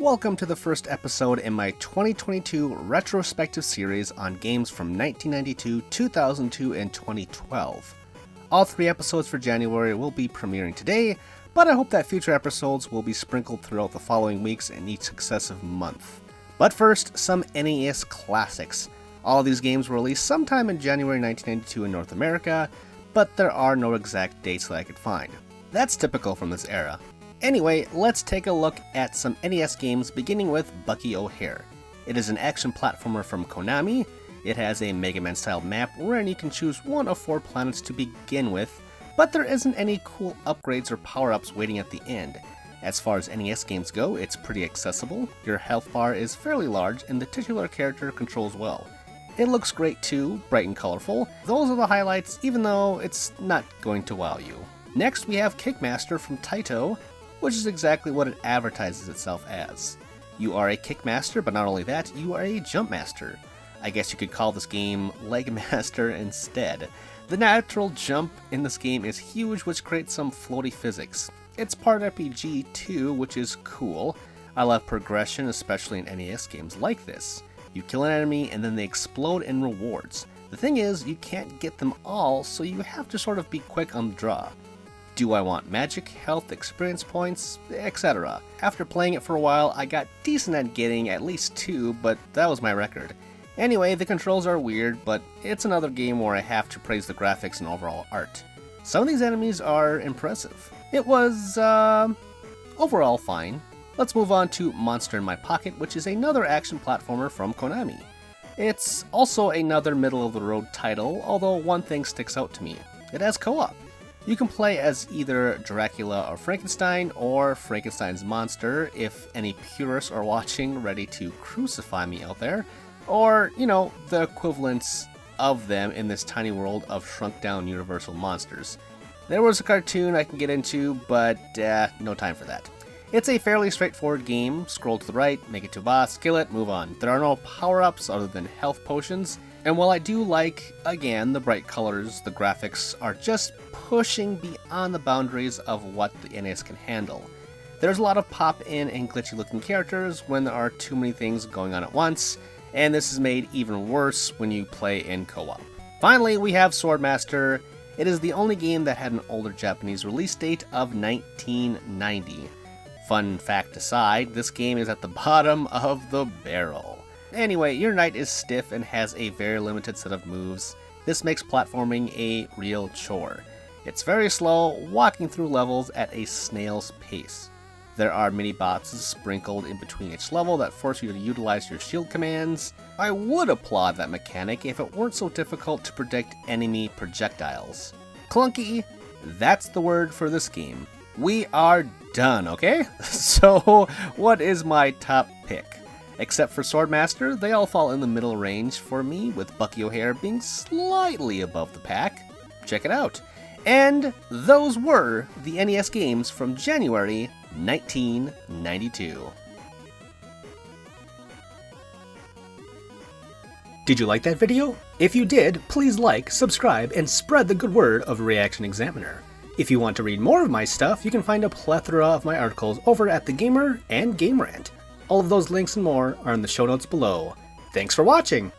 Welcome to the first episode in my 2022 retrospective series on games from 1992, 2002, and 2012. All 3 episodes for January will be premiering today, but I hope that future episodes will be sprinkled throughout the following weeks and each successive month. But first, some NES classics. All of these games were released sometime in January 1992 in North America, but there are no exact dates that I could find. That's typical from this era. Anyway, let's take a look at some NES games, beginning with Bucky O Hare. It is an action platformer from Konami. It has a Mega Man style map wherein you can choose one of 4 planets to begin with, but there isn't any cool upgrades or power-ups waiting at the end. As far as NES games go, it's pretty accessible, your health bar is fairly large, and the titular character controls well. It looks great too, bright and colorful. Those are the highlights, even though it's not going to wow you. Next we have Kickmaster from Taito, which is exactly what it advertises itself as. You are a Kickmaster, but not only that, you are a Jump Master. I guess you could call this game Leg Master instead. The natural jump in this game is huge, which creates some floaty physics. It's part RPG too, which is cool. I love progression, especially in NES games like this. You kill an enemy and then they explode in rewards. The thing is, you can't get them all, so you have to sort of be quick on the draw. Do I want magic, health, experience points, etc.? After playing it for a while, I got decent at getting at least 2, but that was my record. Anyway, the controls are weird, but it's another game where I have to praise the graphics and overall art. Some of these enemies are impressive. It was, overall fine. Let's move on to Monster in My Pocket, which is another action platformer from Konami. It's also another middle-of-the-road title, although one thing sticks out to me. It has co-op. You can play as either Dracula or Frankenstein, or Frankenstein's monster, if any purists are watching ready to crucify me out there, or, you know, the equivalents of them in this tiny world of shrunk-down universal monsters. There was a cartoon I can get into, but no time for that. It's a fairly straightforward game. Scroll to the right, make it to a boss, kill it, move on. There are no power-ups other than health potions, and while I do like, again, the bright colors, the graphics are just pushing beyond the boundaries of what the NES can handle. There's a lot of pop-in and glitchy-looking characters when there are too many things going on at once, and this is made even worse when you play in co-op. Finally, we have Swordmaster. It is the only game that had an older Japanese release date of 1990. Fun fact aside, this game is at the bottom of the barrel. Anyway, your knight is stiff and has a very limited set of moves. This makes platforming a real chore. It's very slow, walking through levels at a snail's pace. There are mini bosses sprinkled in between each level that force you to utilize your shield commands. I would applaud that mechanic if it weren't so difficult to predict enemy projectiles. Clunky, that's the word for this game. We are done, okay? So, what is my top pick? Except for Swordmaster, they all fall in the middle range for me, with Bucky O Hare being slightly above the pack. Check it out. And those were the NES games from January 1992. Did you like that video? If you did, please like, subscribe, and spread the good word of ReActionExaminer. If you want to read more of my stuff, you can find a plethora of my articles over at TheGamer and Game Rant. All of those links and more are in the show notes below. Thanks for watching!